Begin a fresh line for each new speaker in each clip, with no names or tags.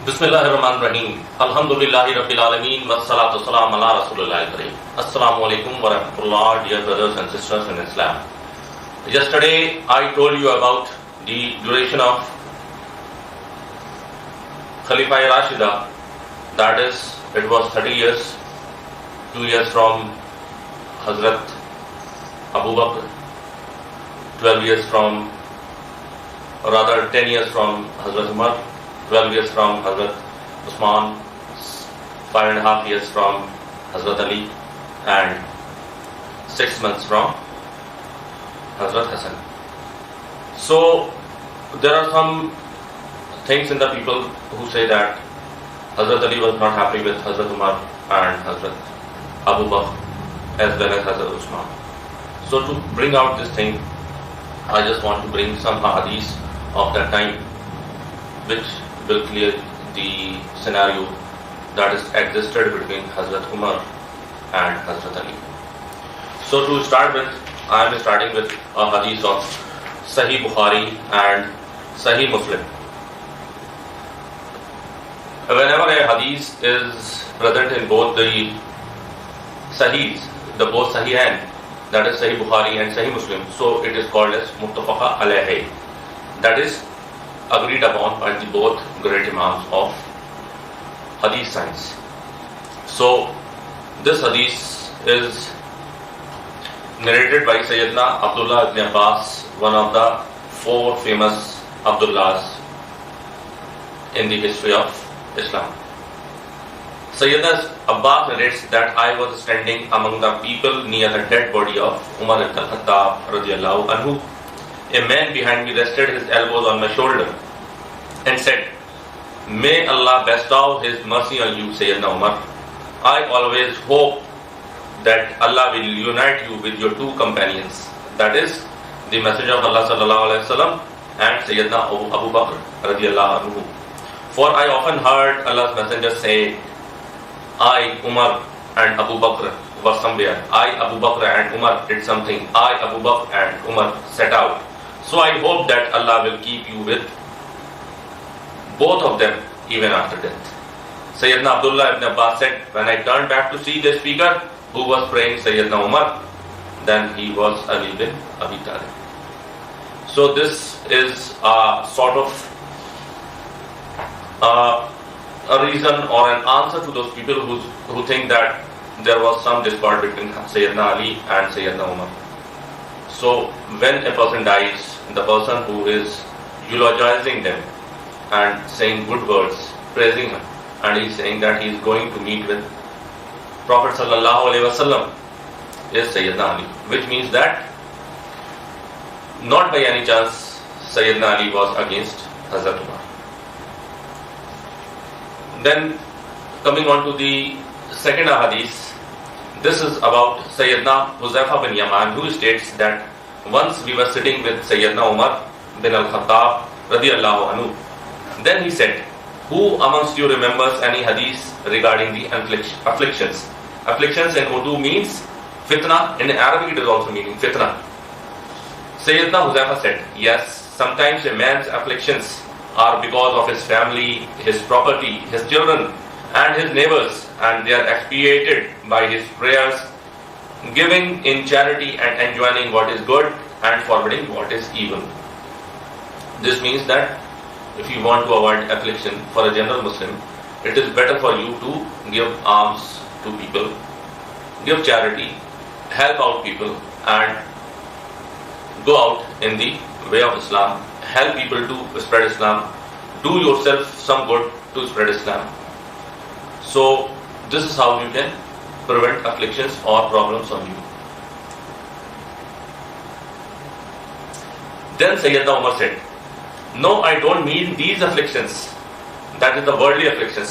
Bismillahirrahmanirrahim. Alhamdulillahi Rabbil Alameen. Wassalatu salam ala Rasulillahi Kareem. Assalamu alaikum wa rahmatullah, dear brothers and sisters in Islam. Yesterday I told you about the duration of Khalifa Rashida. That is, it was 30 years, 2 years from Hazrat Abu Bakr, 12 years from, or rather 10 years from Hazrat Umar, 12 years from Hazrat Uthman, 5.5 years from Hazrat Ali, and 6 months from Hazrat Hassan. So there are some things in the people who say that Hazrat Ali was not happy with Hazrat Umar and Hazrat Abu Bakr as well as Hazrat Uthman. So to bring out this thing, I just want to bring some hadiths of that time which will clear the scenario that is existed between Hazrat Umar and Hazrat Ali. So to start with, I am starting with a hadith of Sahih Bukhari and Sahih Muslim. Whenever a hadith is present in both the Sahihs, the both Sahihain, that is Sahih Bukhari and Sahih Muslim, so it is called as Muttafaqa Alaihi. That is agreed upon by the both great Imams of Hadith science. So this hadith is narrated by Syedna Abdullah ibn Abbas, one of the 4 famous Abdullahs in the history of Islam. Syedna Abbas narrates that I was standing among the people near the dead body of Umar ibn al-Khattab radiyallahu anhu. A man behind me rested his elbows on my shoulder and said, "May Allah bestow His mercy on you, Syedna Umar. I always hope that Allah will unite you with your 2 companions, that is, the Messenger of Allah sallallahu alaihi wasallam and Syedna Abu Bakr radiyallahu anhu. For I often heard Allah's Messenger say, I, Umar and Abu Bakr were somewhere. I, Abu Bakr and Umar did something. I, Abu Bakr and Umar set out. So I hope that Allah will keep you with both of them even after death." Sayyidina Abdullah ibn Abbas said, "When I turned back to see the speaker who was praying Sayyidina Umar, then he was Ali bin Abi Talib." So this is a sort of a reason or an answer to those people who think that there was some discord between Sayyidina Ali and Sayyidina Umar. So when a person dies, the person who is eulogizing them and saying good words, praising him, and he is saying that he is going to meet with Prophet sallallahu alaihi wasallam is Sayyidina Ali, which means that not by any chance Sayyidina Ali was against Hazrat Umar. Then coming on to the second hadith, this is about Sayyidina Huzaifa bin Yaman, who states that once we were sitting with Sayyidina Umar bin al-Khattab radiyallahu anhu. Then he said, "Who amongst you remembers any hadith regarding the afflictions?" Afflictions in Urdu means fitna. In Arabic it is also meaning fitna. Sayyidina Huzaifa said, "Yes, sometimes a man's afflictions are because of his family, his property, his children and his neighbors, and they are expiated by his prayers, giving in charity and enjoining what is good and forbidding what is evil." This means that if you want to avoid affliction for a general Muslim, it is better for you to give alms to people, give charity, help out people, and go out in the way of Islam, help people to spread Islam, do yourself some good to spread Islam. So this is how you can prevent afflictions or problems on you. Then Sayyidina Umar said, "No, I don't mean these afflictions, that is the worldly afflictions,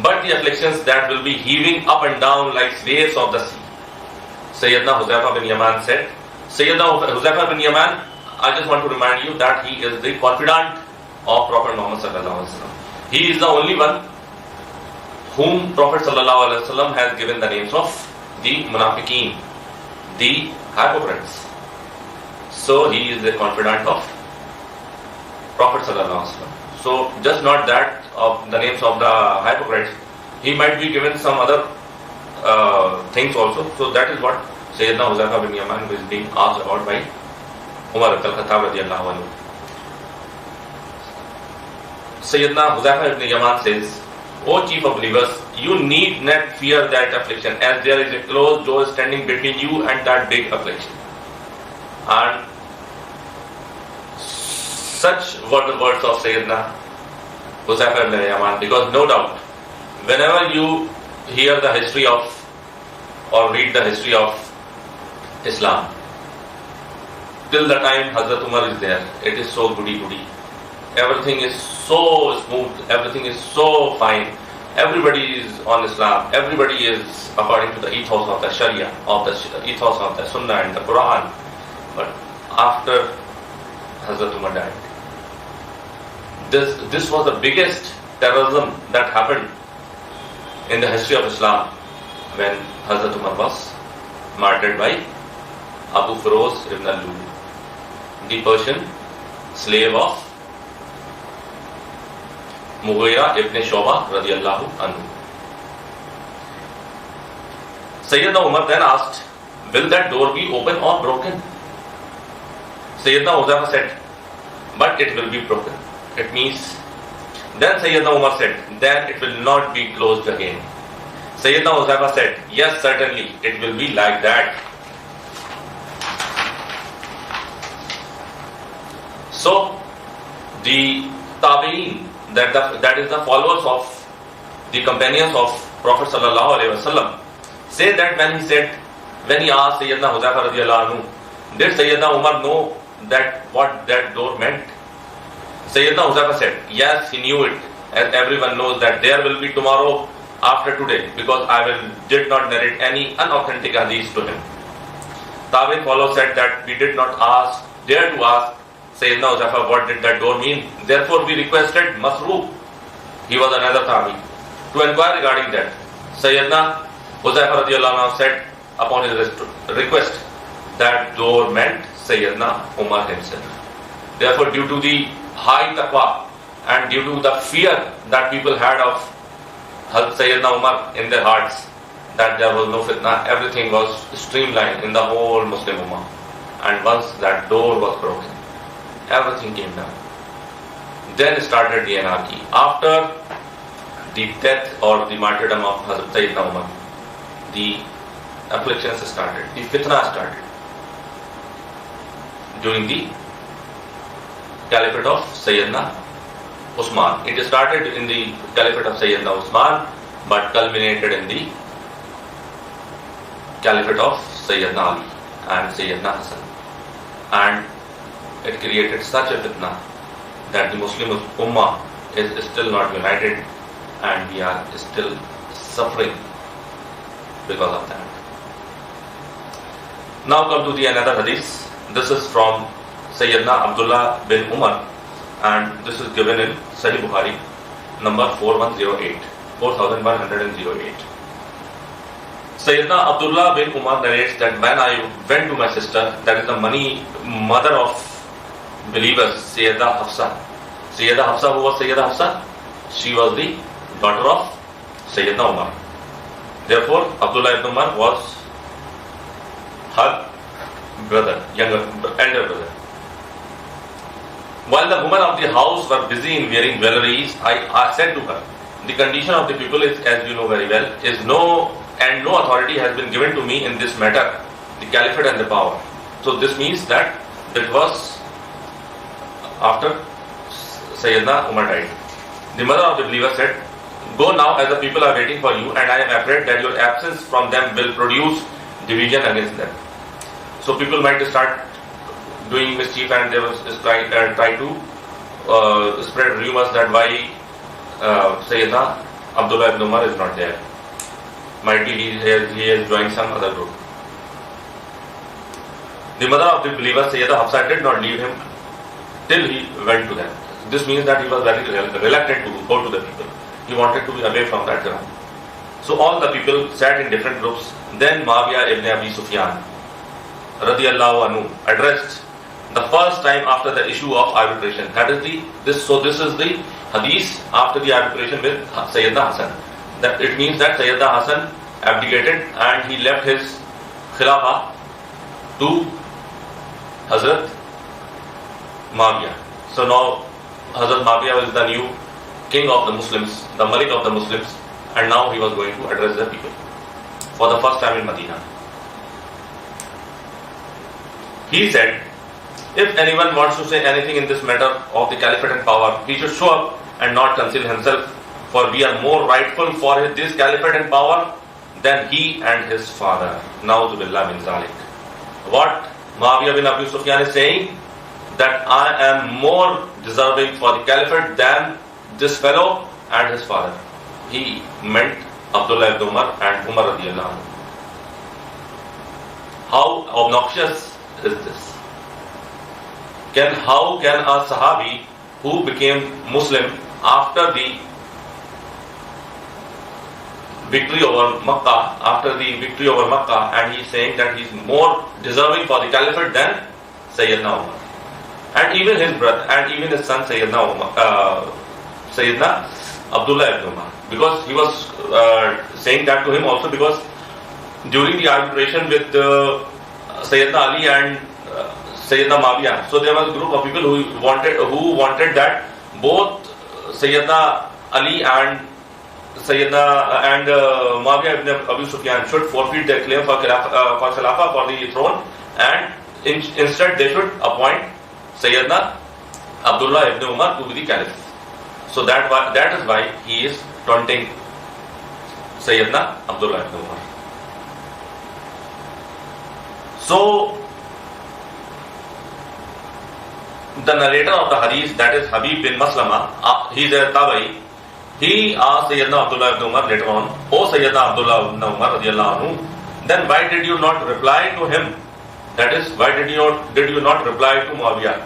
but the afflictions that will be heaving up and down like waves of the sea." Sayyidina Huzaifa bin Yaman said, Sayyidina Huzaifa bin Yaman, I just want to remind you that he is the confidant of Prophet Muhammad sallallahu alaihi wasallam. He is the only one whom Prophet sallallahu alaihi wasallam has given the names of the munafiqeen, the hypocrites. So he is the confidant of Prophet sallallahu alaihi wasallam. So just not that of the names of the hypocrites, he might be given some other things also. So that is what Syedna Huzaifa bin Yaman is being asked about by Umar al-Khattab radiyallahu anhu. Syedna Huzaifa ibn Yaman says, O chief of believers, you need not fear that affliction, as there is a closed door standing between you and that big affliction. And such were the words of Syedna Huzaifa ibn Yaman, because no doubt, whenever you hear the history of or read the history of Islam, till the time Hazrat Umar is there, it is so goody-goody. Everything is so smooth, everything is so fine. Everybody is on Islam, everybody is according to the ethos of the Sharia, of the ethos of the Sunnah and the Quran. But after Hazrat Umar died, this was the biggest terrorism that happened in the history of Islam, when Hazrat Umar was martyred by Abu Firoz ibn al-Lulu, the Persian slave of Mughira ibn Shoba radiyallahu anhu. Sayyidina Umar then asked, will that door be open or broken? Sayyidina Huzaifa said, but it will be broken. It means, then Sayyidina Umar said, then it will not be closed again. Sayyidina Huzaifa said, yes, certainly, it will be like that. So, the Tabi'een, that is the followers of the companions of Prophet sallallahu alaihi wasallam, say that when he asked Syedna Huzaifa radiyallahu anhu, did Sayyidina Umar know that what that door meant? Sayyidina Huzaifa said, yes, he knew it, as everyone knows that there will be tomorrow after today, because I did not narrate any unauthentic hadith to him. Tabi'in followers said that we did not dare to ask Sayyidina Huzaifa what did that door mean. Therefore we requested Masruq, he was another Tabi, to inquire regarding that. Sayyidina Huzaifa radiyallahu anhu said upon his request that door meant Sayyidina Umar himself. Therefore, due to the high taqwa and due to the fear that people had of Sayyidina Umar in their hearts, that there was no fitna, everything was streamlined in the whole Muslim Ummah. And once that door was broken, everything came down. Then started the anarchy. After the death or the martyrdom of Hazrat Sayyidina Umar, the afflictions started, the fitna started during the caliphate of Syedna Uthman. It started in the caliphate of Syedna Uthman, but culminated in the caliphate of Syedna Ali and Syedna Hassan. And it created such a fitna that the Muslim Ummah is still not united, and we are still suffering because of that. Now come to the another hadith. This is from Sayyidina Abdullah bin Umar, and this is given in Sahih Bukhari, number 4108. Sayyidina Abdullah bin Umar narrates that when I went to my sister, that is the mother of believers, Sayyida Hafsa. Sayyida Hafsa, who was Sayyida Hafsa? She was the daughter of Sayyidina Umar. Therefore, Abdullah ibn Umar was her brother, elder brother. While the women of the house were busy in wearing jewelries, I said to her, the condition of the people is, as you know very well, is no authority has been given to me in this matter, the caliphate and the power. So this means that it was after Sayyidina Umar died. The mother of the believer said, go now, as the people are waiting for you, and I am afraid that your absence from them will produce division against them. So people might start doing mischief, and they will try to spread rumors that why Sayyidina Abdullah ibn Umar is not there. Might be he has joined some other group. The mother of the believer, Sayyida Hafsa, did not leave him till he went to them. This means that he was very reluctant to go to the people. He wanted to be away from that ground. So all the people sat in different groups. Then Muawiyah ibn Abi Sufyan radiyallahu anhu addressed the first time after the issue of arbitration. That is this is the hadith after the arbitration with Syedna Hasan. That it means that Syedna Hasan abdicated and he left his khilafah to Hazrat Muawiyah. So now Hazrat Muawiyah is the new king of the Muslims, the Malik of the Muslims, and now he was going to address the people for the first time in Medina. He said, if anyone wants to say anything in this matter of the caliphate and power, he should show up and not conceal himself, for we are more rightful for this caliphate and power than he and his father. Na'udhu billah min zalik. What Muawiyah bin Abi Sufyan is saying, that I am more deserving for the caliphate than this fellow and his father. He meant Abdullah ibn Umar and Umar radiallahu anhu. How obnoxious is this? How can a Sahabi who became Muslim after the victory over Makkah, and he's saying that he's more deserving for the caliphate than Sayyidna Umar, and even his brother, and even his son Sayyidna Abdullah ibn Umar, because he was saying that to him also because during the arbitration with Syedna Ali and Syedna Muawiyah, so there was a group of people who wanted that both Syedna Ali and Muawiyah ibn Abi Sufyan should forfeit their claim for Khilafah, for the throne, and instead they should appoint Syedna Abdullah ibn Umar to be the caliph. So that is why he is taunting Syedna Abdullah ibn Umar. So the narrator of the hadith, that is Habib bin Maslama, he is a Tabai. He asked Syedna Abdullah ibn Umar later on, O Syedna Abdullah ibn Umar radiallahu anhu, then why did you not reply to him? That is, why did you not reply to Muawiyah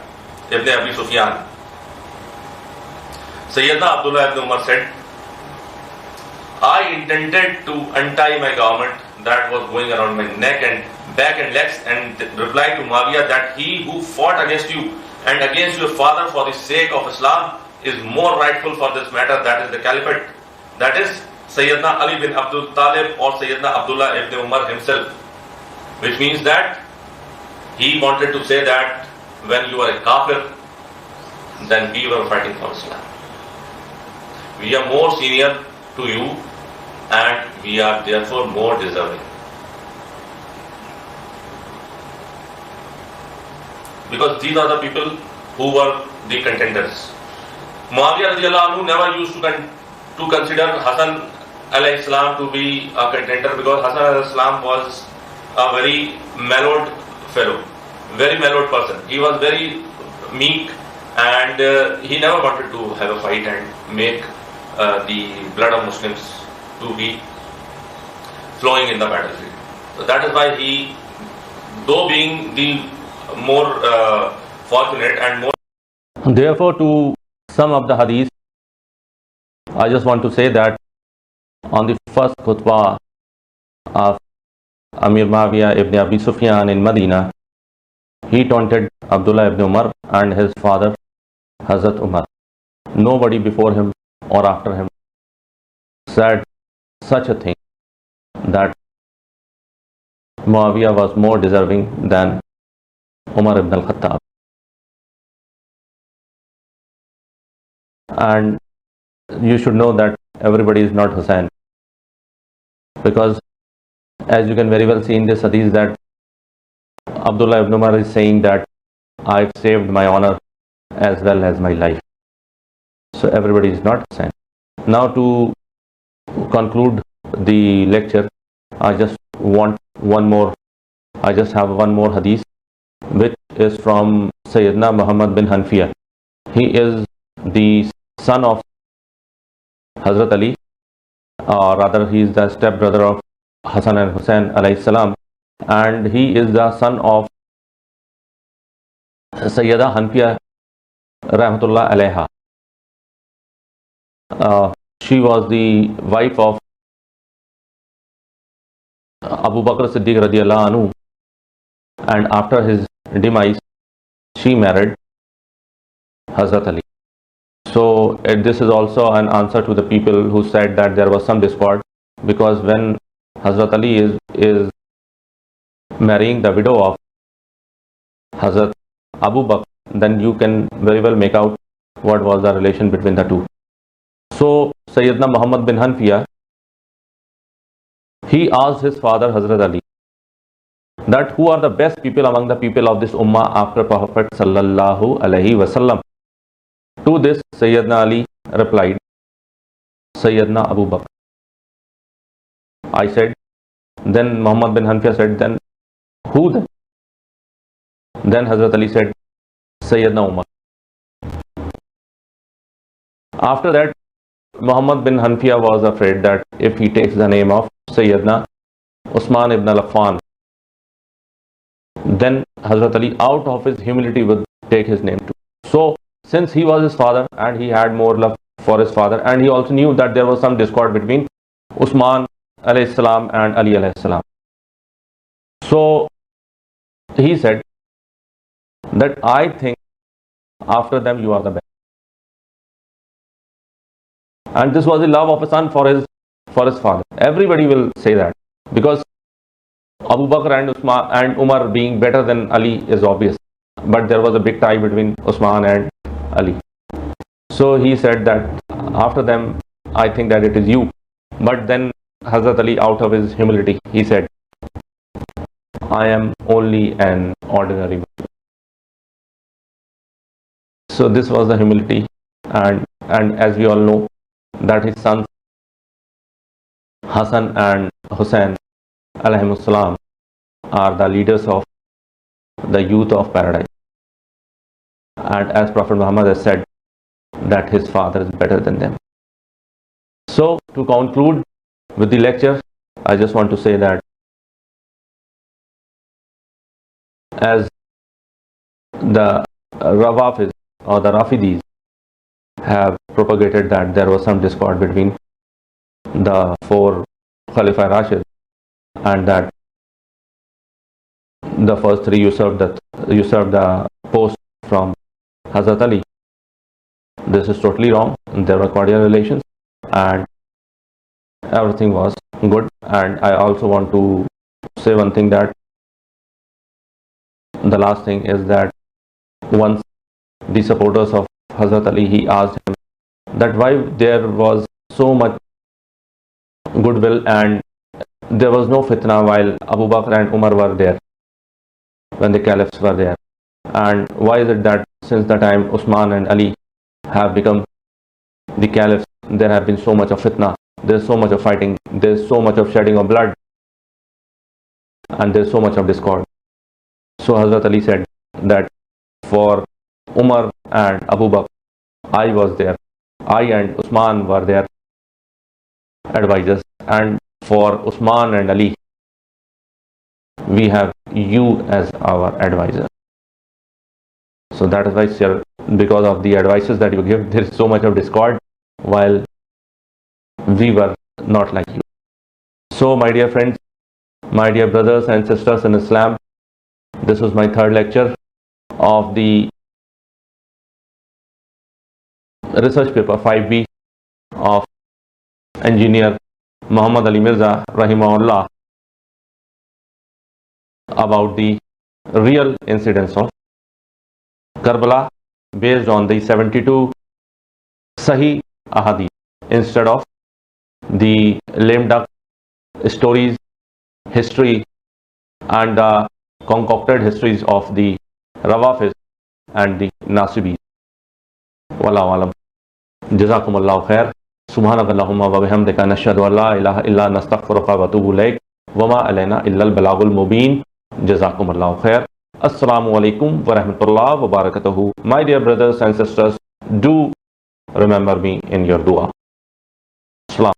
ibn Abi Sufyan? Syedna Abdullah ibn Umar said, I intended to untie my garment that was going around my neck and back and legs, and replied to Muawiyah that he who fought against you and against your father for the sake of Islam is more rightful for this matter, that is the caliphate. That is Sayyidina Ali bin Abdul Talib or Sayyidina Abdullah ibn Umar himself. Which means that he wanted to say that when you are a kafir, then we were fighting for Islam. We are more senior to you and we are therefore more deserving. Because these are the people who were the contenders. Muawiyah radiallahu anhu never used to consider Hasan alayhi salam to be a contender, because Hasan alayhi salam was a very mellowed fellow, very mellowed person. He was very meek and he never wanted to have a fight and make the blood of Muslims to be flowing in the battlefield. So that is why he, though being the more fortunate and more.
Therefore, to sum up the hadith, I just want to say that on the first khutbah of Amir Muawiyah ibn Abi Sufyan in Medina, he taunted Abdullah ibn Umar and his father Hazrat Umar. Nobody before him or after him said such a thing, that Muawiyah was more deserving than Umar ibn al-Khattab. And you should know that everybody is not Hussain, because as you can very well see in this hadith that Abdullah ibn Umar is saying that I've saved my honor as well as my life. So everybody is not Hussain. Now to conclude the lecture, I just have one more hadith, which is from Syedna Muhammad bin Hanfiyah. He is the son of Hazrat Ali, or rather he is the stepbrother of Hassan and Hussein alayhi salam, and he is the son of Sayyida Hanfiyah rahmatullah alayha. She was the wife of Abu Bakr Siddiq radiallahu anhu, and after his demise she married Hazrat Ali. So this is also an answer to the people who said that there was some discord, because when Hazrat Ali is marrying the widow of Hazrat Abu Bakr, then you can very well make out what was the relation between the two. So Syedna Muhammad bin Hanfiya, he asked his father Hazrat Ali that who are the best people among the people of this ummah after Prophet sallallahu alaihi wasallam. To this Syedna Ali replied, Syedna Abu Bakr. I said, then Muhammad bin Hanfiya said, then who then? Then Hazrat Ali said, Syedna Umar. After that, Muhammad bin Hanfiya was afraid that if he takes the name of Syedna Uthman ibn Affan, then Hazrat Ali out of his humility would take his name too. So since he was his father and he had more love for his father, and he also knew that there was some discord between Uthman alayhi salam and Ali alayhi salam, so he said that I think after them you are the best. And this was the love of a son for his father. Everybody will say that, because Abu Bakr and Uthman and Umar being better than Ali is obvious, but there was a big tie between Uthman and Ali. So he said that after them I think that it is you. But then Hazrat Ali, out of his humility, he said, I am only an ordinary Muslim. So this was the humility, and as we all know that his sons Hassan and Hussein Alaihemus Salam are the leaders of the youth of paradise. And as Prophet Muhammad has said that his father is better than them. So to conclude with the lecture, I just want to say that as the Rawafis or the Rafidis have propagated that there was some discord between the four Khalifa Rashid, and that the first three usurped the post from Hazrat Ali. This is totally wrong. There were cordial relations and everything was good. And I also want to say one thing, that the last thing is that once the supporters of Hazrat Ali, he asked him that why there was so much goodwill and there was no fitna while Abu Bakr and Umar were there, when the caliphs were there, and why is it that since the time Uthman and Ali have become the caliphs, there have been so much of fitna, there is so much of fighting, there is so much of shedding of blood, and there is so much of discord. So Hazrat Ali said that for Umar and Abu Bakr, I was there, I and Uthman were their advisors, and for Uthman and Ali, we have you as our advisor. So that is why, sir, because of the advices that you give, there is so much of discord, while we were not like you. So my dear friends, my dear brothers and sisters in Islam, this was my third lecture of the research paper 5B of Engineer Muhammad Ali Mirza rahimahullah, about the real incidents of Karbala based on the 72 Sahih Ahadith instead of the lame duck stories, history and the concocted histories of the Rawafis and the Nasibis. Wallahu alam. Jazakumullahu khair. Subhanakallahumma wa bihamdika nashhadu an la ilaha illa anta nastaghfiruka wa atubu ilaik. Wa ma alayna illa al-balagul mubin. Jazakumullahu khair. Assalamu alaikum wa rahmatullahi wa barakatuhu. My dear brothers and sisters, do remember me in your dua. Salam.